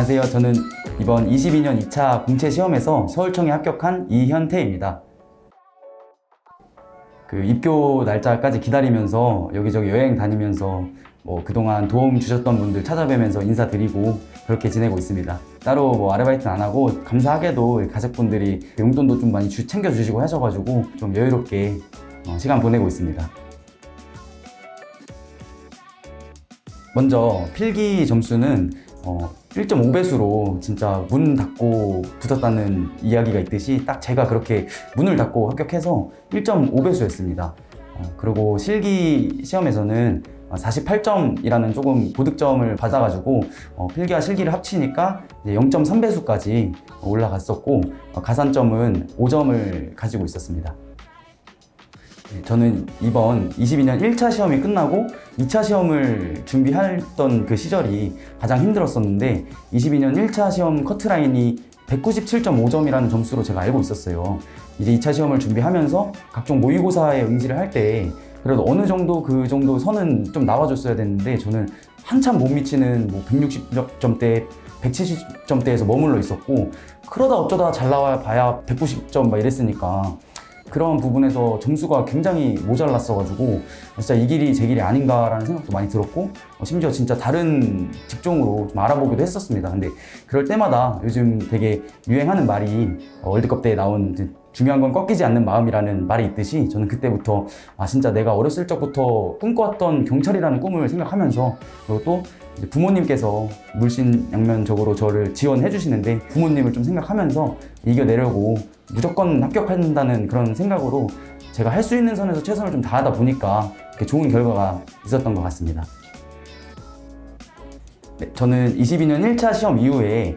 안녕하세요. 저는 이번 22년 2차 공채 시험에서 서울청에 합격한 이현태입니다. 입교 날짜까지 기다리면서 여기저기 여행 다니면서 그동안 도움 주셨던 분들 찾아뵈면서 인사드리고 그렇게 지내고 있습니다. 따로 아르바이트는 안 하고 감사하게도 가족분들이 용돈도 좀 많이 챙겨주시고 하셔가지고 좀 여유롭게 시간 보내고 있습니다. 먼저 필기 점수는 1.5배수로 진짜 문 닫고 붙었다는 이야기가 있듯이 딱 제가 그렇게 문을 닫고 합격해서 1.5배수였습니다. 그리고 실기 시험에서는 48점이라는 조금 고득점을 받아가지고 필기와 실기를 합치니까 0.3배수까지 올라갔었고 가산점은 5점을 가지고 있었습니다. 저는 이번 22년 1차 시험이 끝나고 2차 시험을 준비했던 그 시절이 가장 힘들었었는데 22년 1차 시험 커트라인이 197.5점이라는 점수로 제가 알고 있었어요. 이제 2차 시험을 준비하면서 각종 모의고사에 응시를 할 때 그래도 어느 정도 그 정도 선은 좀 나와줬어야 됐는데 저는 한참 못 미치는 160점대 170점대에서 머물러 있었고 그러다 어쩌다 잘 나와 봐야 190점 막 이랬으니까 그런 부분에서 점수가 굉장히 모자랐어가지고 진짜 이 길이 제 길이 아닌가라는 생각도 많이 들었고 심지어 진짜 다른 직종으로 좀 알아보기도 했었습니다. 근데 그럴 때마다 요즘 되게 유행하는 말이 월드컵 때에 나온 중요한 건 꺾이지 않는 마음이라는 말이 있듯이 저는 그때부터 진짜 내가 어렸을 적부터 꿈꿔왔던 경찰이라는 꿈을 생각하면서 그리고 또 부모님께서 물신양면적으로 저를 지원해 주시는데 부모님을 좀 생각하면서 이겨내려고 무조건 합격한다는 그런 생각으로 제가 할 수 있는 선에서 최선을 좀 다하다 보니까 이렇게 좋은 결과가 있었던 것 같습니다. 네, 저는 22년 1차 시험 이후에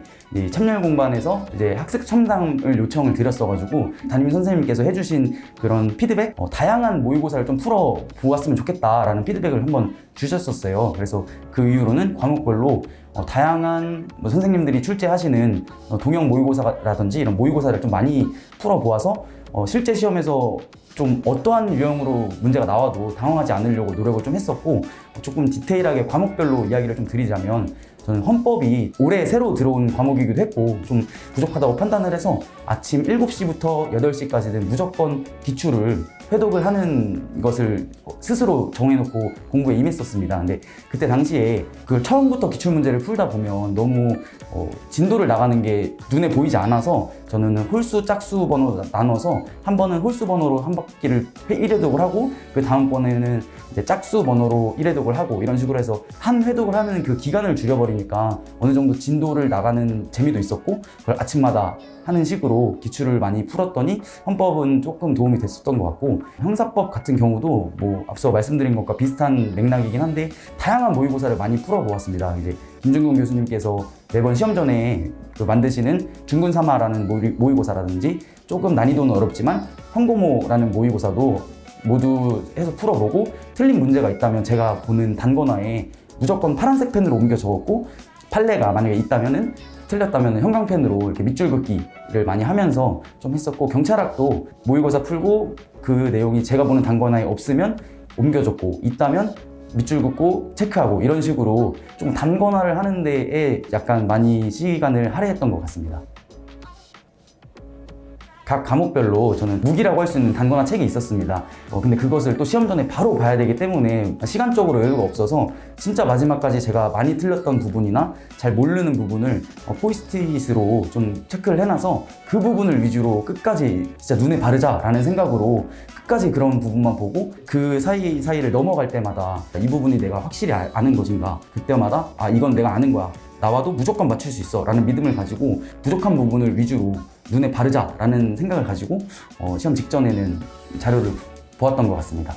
참여열 공반에서 이제 학습 첨담을 요청을 드렸어가지고 담임 선생님께서 해주신 그런 피드백, 다양한 모의고사를 좀 풀어 보았으면 좋겠다라는 피드백을 한번 주셨었어요. 그래서 그 이후로는 과목별로 다양한 선생님들이 출제하시는 동형 모의고사라든지 이런 모의고사를 좀 많이 풀어 보아서 실제 시험에서 좀 어떠한 유형으로 문제가 나와도 당황하지 않으려고 노력을 좀 했었고 조금 디테일하게 과목별로 이야기를 좀 드리자면 저는 헌법이 올해 새로 들어온 과목이기도 했고 좀 부족하다고 판단을 해서 아침 7시부터 8시까지는 무조건 기출을 회독을 하는 것을 스스로 정해놓고 공부에 임했었습니다. 근데 그때 당시에 그걸 처음부터 기출문제를 풀다 보면 너무 진도를 나가는 게 눈에 보이지 않아서 저는 홀수, 짝수 번호로 나눠서 한 번은 홀수 번호로 한 바퀴를 1회독을 하고 그 다음번에는 이제 짝수 번호로 1회독을 하고 이런 식으로 해서 한 회독을 하는 그 기간을 줄여버리니까 어느 정도 진도를 나가는 재미도 있었고 그걸 아침마다 하는 식으로 기출을 많이 풀었더니 헌법은 조금 도움이 됐었던 것 같고 형사법 같은 경우도 앞서 말씀드린 것과 비슷한 맥락이긴 한데 다양한 모의고사를 많이 풀어보았습니다. 이제 김준근 교수님께서 매번 시험 전에 만드시는 중근3하라는 모의고사라든지 조금 난이도는 어렵지만 현고모라는 모의고사도 모두 해서 풀어보고 틀린 문제가 있다면 제가 보는 단권화에 무조건 파란색 펜으로 옮겨 적었고 판례가 만약에 있다면은 틀렸다면 형광펜으로 이렇게 밑줄 긋기를 많이 하면서 좀 했었고 경찰학도 모의고사 풀고 그 내용이 제가 보는 단권화에 없으면 옮겨 적고 있다면 밑줄 긋고 체크하고 이런 식으로 좀 단권화를 하는 데에 약간 많이 시간을 할애했던 것 같습니다. 각 과목별로 저는 무기라고 할 수 있는 단권화 책이 있었습니다. 근데 그것을 또 시험 전에 바로 봐야 되기 때문에 시간적으로 여유가 없어서 진짜 마지막까지 제가 많이 틀렸던 부분이나 잘 모르는 부분을 포스트잇으로 좀 체크를 해놔서 그 부분을 위주로 끝까지 진짜 눈에 바르자라는 생각으로 끝까지 그런 부분만 보고 그 사이를 넘어갈 때마다 이 부분이 내가 확실히 아는 것인가 그때마다 이건 내가 아는 거야 나와도 무조건 맞출 수 있어 라는 믿음을 가지고 부족한 부분을 위주로 눈에 바르자 라는 생각을 가지고 시험 직전에는 자료를 보았던 것 같습니다.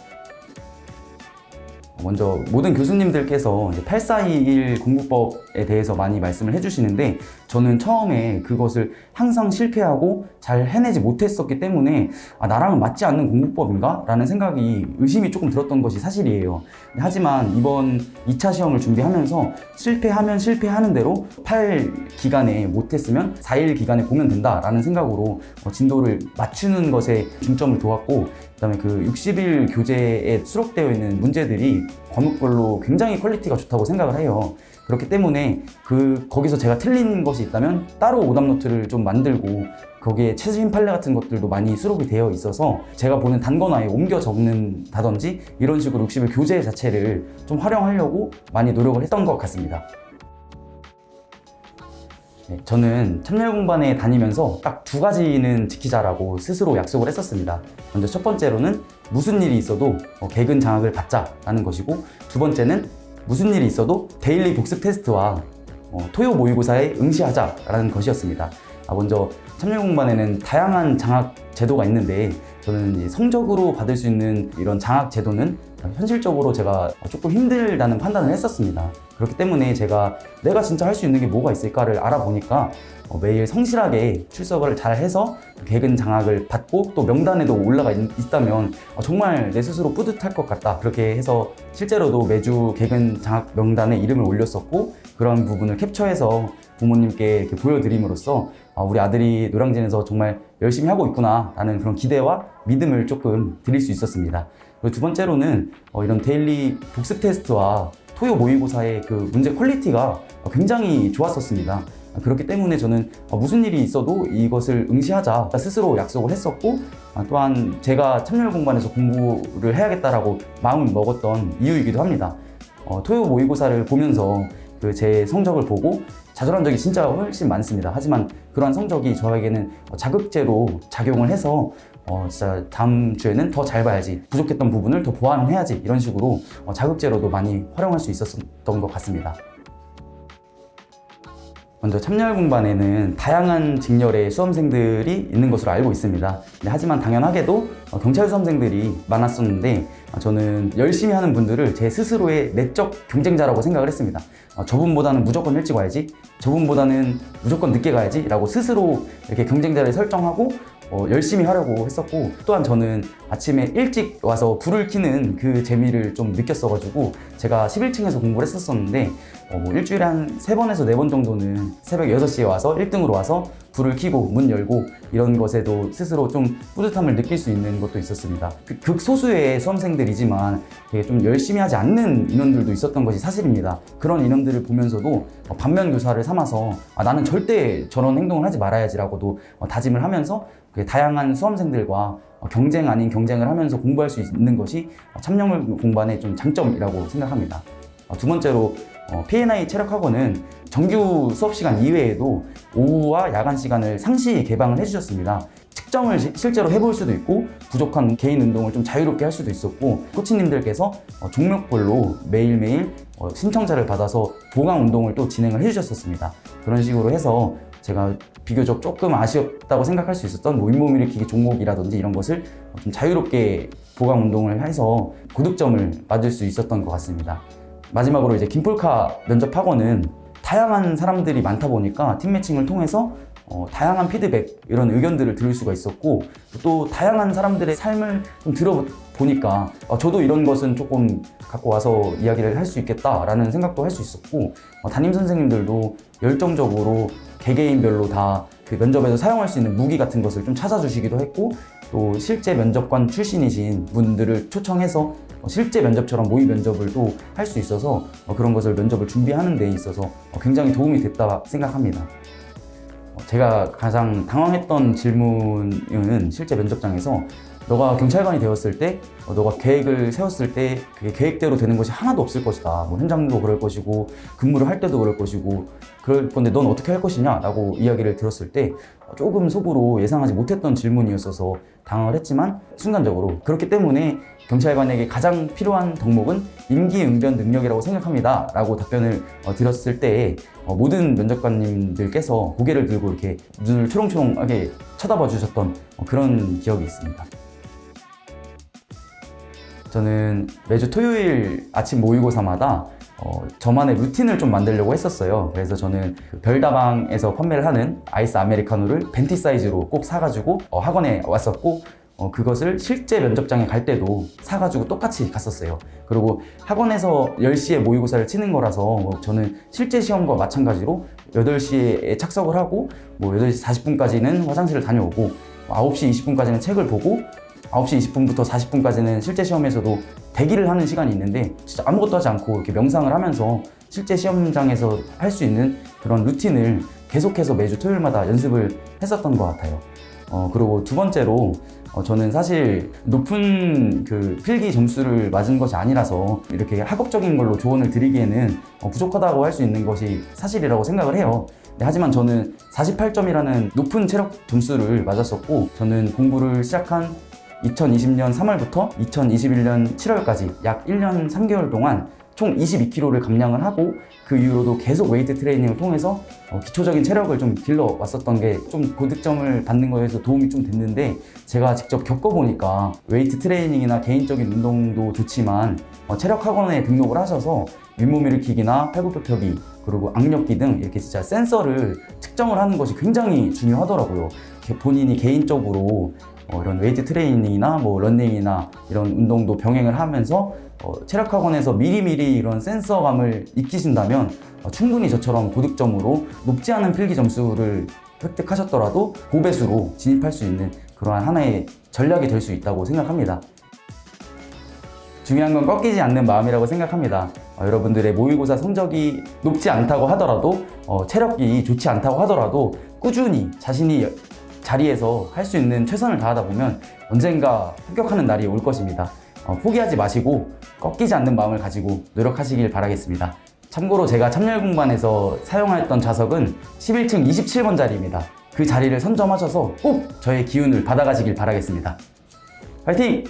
먼저 모든 교수님들께서 8421 공부법에 대해서 많이 말씀을 해주시는데 저는 처음에 그것을 항상 실패하고 잘 해내지 못했었기 때문에 나랑은 맞지 않는 공부법인가? 라는 생각이 의심이 조금 들었던 것이 사실이에요. 하지만 이번 2차 시험을 준비하면서 실패하면 실패하는 대로 8기간에 못했으면 4일 기간에 보면 된다라는 생각으로 진도를 맞추는 것에 중점을 두었고 그다음에 그 60일 교재에 수록되어 있는 문제들이 과목별로 굉장히 퀄리티가 좋다고 생각을 해요. 그렇기 때문에 거기서 제가 틀린 것이 있다면 따로 오답노트를 좀 만들고 거기에 최신 판례 같은 것들도 많이 수록이 되어 있어서 제가 보는 단권화에 옮겨 적는다든지 이런 식으로 60일 교재 자체를 좀 활용하려고 많이 노력을 했던 것 같습니다. 네, 저는 참여열 공반에 다니면서 딱 두 가지는 지키자라고 스스로 약속을 했었습니다. 먼저 첫 번째로는 무슨 일이 있어도 개근 장학을 받자라는 것이고, 두 번째는 무슨 일이 있어도 데일리 복습 테스트와 토요 모의고사에 응시하자라는 것이었습니다. 먼저 참여열 공반에는 다양한 장학 제도가 있는데, 저는 성적으로 받을 수 있는 이런 장학 제도는 현실적으로 제가 조금 힘들다는 판단을 했었습니다. 그렇기 때문에 내가 진짜 할 수 있는 게 뭐가 있을까를 알아보니까 매일 성실하게 출석을 잘 해서 개근 장학을 받고 또 명단에도 올라가 있다면 정말 내 스스로 뿌듯할 것 같다. 그렇게 해서 실제로도 매주 개근 장학 명단에 이름을 올렸었고, 그런 부분을 캡처해서 부모님께 이렇게 보여드림으로써 우리 아들이 노량진에서 정말 열심히 하고 있구나 라는 그런 기대와 믿음을 조금 드릴 수 있었습니다. 그리고 두 번째로는 이런 데일리 복습 테스트와 토요 모의고사의 그 문제 퀄리티가 굉장히 좋았었습니다. 그렇기 때문에 저는 무슨 일이 있어도 이것을 응시하자 스스로 약속을 했었고, 또한 제가 참여열 공반에서 공부를 해야겠다라고 마음을 먹었던 이유이기도 합니다. 토요 모의고사를 보면서 제 성적을 보고 좌절한 적이 진짜 훨씬 많습니다. 하지만 그러한 성적이 저에게는 자극제로 작용을 해서 진짜 다음 주에는 더 잘 봐야지, 부족했던 부분을 더 보완해야지, 이런 식으로 자극제로도 많이 활용할 수 있었던 것 같습니다. 먼저 참여열 공반에는 다양한 직렬의 수험생들이 있는 것으로 알고 있습니다. 하지만 당연하게도 경찰 수험생들이 많았었는데, 저는 열심히 하는 분들을 제 스스로의 내적 경쟁자라고 생각을 했습니다. 저분보다는 무조건 일찍 와야지, 저분보다는 무조건 늦게 가야지 라고 스스로 이렇게 경쟁자를 설정하고 열심히 하려고 했었고, 또한 저는 아침에 일찍 와서 불을 켜는 그 재미를 좀 느꼈어가지고 제가 11층에서 공부를 했었는데 일주일에 한 3번에서 4번 정도는 새벽 6시에 와서 1등으로 와서 불을 켜고 문 열고 이런 것에도 스스로 좀 뿌듯함을 느낄 수 있는 것도 있었습니다. 극소수의 수험생들이지만 되게 좀 열심히 하지 않는 인원들도 있었던 것이 사실입니다. 그런 인원들을 보면서도 반면 교사를 삼아서 나는 절대 저런 행동을 하지 말아야지라고도 다짐을 하면서 다양한 수험생들과 경쟁 아닌 경쟁을 하면서 공부할 수 있는 것이 참여열 공반의 좀 장점이라고 생각합니다. 두 번째로 P&I 체력학원은 정규 수업 시간 이외에도 오후와 야간 시간을 상시 개방을 해주셨습니다. 측정을 실제로 해볼 수도 있고, 부족한 개인 운동을 좀 자유롭게 할 수도 있었고, 코치님들께서 종목별로 매일매일 신청자를 받아서 보강 운동을 또 진행을 해주셨었습니다. 그런 식으로 해서 제가 비교적 조금 아쉬웠다고 생각할 수 있었던 윗몸 일으키기 종목이라든지 이런 것을 좀 자유롭게 보강 운동을 해서 고득점을 맞을 수 있었던 것 같습니다. 마지막으로 이제 김폴카 면접학원은 다양한 사람들이 많다 보니까 팀 매칭을 통해서 다양한 피드백, 이런 의견들을 들을 수가 있었고, 또 다양한 사람들의 삶을 좀 들어보니까 저도 이런 것은 조금 갖고 와서 이야기를 할 수 있겠다라는 생각도 할 수 있었고, 담임 선생님들도 열정적으로 개개인별로 다 그 면접에서 사용할 수 있는 무기 같은 것을 좀 찾아주시기도 했고, 또 실제 면접관 출신이신 분들을 초청해서 실제 면접처럼 모의 면접을 또 할 수 있어서 그런 것을 면접을 준비하는 데 있어서 굉장히 도움이 됐다 생각합니다. 제가 가장 당황했던 질문은 실제 면접장에서 너가 경찰관이 되었을 때, 너가 계획을 세웠을 때 그게 계획대로 되는 것이 하나도 없을 것이다. 현장도 그럴 것이고 근무를 할 때도 그럴 것이고 그럴 건데 넌 어떻게 할 것이냐 라고 이야기를 들었을 때 조금 속으로 예상하지 못했던 질문이었어서 당황을 했지만, 순간적으로 그렇기 때문에 경찰관에게 가장 필요한 덕목은 임기응변 능력이라고 생각합니다 라고 답변을 드렸을 때 모든 면접관님들께서 고개를 들고 이렇게 눈을 초롱초롱하게 쳐다봐 주셨던 그런 기억이 있습니다. 저는 매주 토요일 아침 모의고사마다 저만의 루틴을 좀 만들려고 했었어요. 그래서 저는 별다방에서 판매를 하는 아이스 아메리카노를 벤티 사이즈로 꼭 사가지고 학원에 왔었고, 그것을 실제 면접장에 갈 때도 사가지고 똑같이 갔었어요. 그리고 학원에서 10시에 모의고사를 치는 거라서 저는 실제 시험과 마찬가지로 8시에 착석을 하고 8시 40분까지는 화장실을 다녀오고 9시 20분까지는 책을 보고 9시 20분부터 40분까지는 실제 시험에서도 대기를 하는 시간이 있는데 진짜 아무것도 하지 않고 이렇게 명상을 하면서 실제 시험장에서 할 수 있는 그런 루틴을 계속해서 매주 토요일마다 연습을 했었던 것 같아요. 그리고 두 번째로 저는 사실 높은 그 필기 점수를 맞은 것이 아니라서 이렇게 학업적인 걸로 조언을 드리기에는 부족하다고 할 수 있는 것이 사실이라고 생각을 해요. 하지만 저는 48점이라는 높은 체력 점수를 맞았었고, 저는 공부를 시작한 2020년 3월부터 2021년 7월까지 약 1년 3개월 동안 총 22kg를 감량을 하고, 그 이후로도 계속 웨이트 트레이닝을 통해서 기초적인 체력을 좀 길러 왔었던 게 좀 고득점을 받는 거에서 도움이 좀 됐는데, 제가 직접 겪어보니까 웨이트 트레이닝이나 개인적인 운동도 좋지만 체력 학원에 등록을 하셔서 윗몸 일으키기나 팔굽혀펴기 그리고 악력기 등 이렇게 진짜 센서를 측정을 하는 것이 굉장히 중요하더라고요. 본인이 개인적으로 이런 웨이트 트레이닝이나 뭐 러닝이나 이런 운동도 병행을 하면서 체력학원에서 미리미리 이런 센서감을 익히신다면 충분히 저처럼 고득점으로 높지 않은 필기 점수를 획득하셨더라도 고배수로 진입할 수 있는 그러한 하나의 전략이 될 수 있다고 생각합니다. 중요한 건 꺾이지 않는 마음이라고 생각합니다. 여러분들의 모의고사 성적이 높지 않다고 하더라도 체력이 좋지 않다고 하더라도 꾸준히 자신이 자리에서 할 수 있는 최선을 다하다 보면 언젠가 합격하는 날이 올 것입니다. 포기하지 마시고 꺾이지 않는 마음을 가지고 노력하시길 바라겠습니다. 참고로 제가 참여공반에서 사용하였던 좌석은 11층 27번 자리입니다. 그 자리를 선점하셔서 꼭 저의 기운을 받아가시길 바라겠습니다. 화이팅!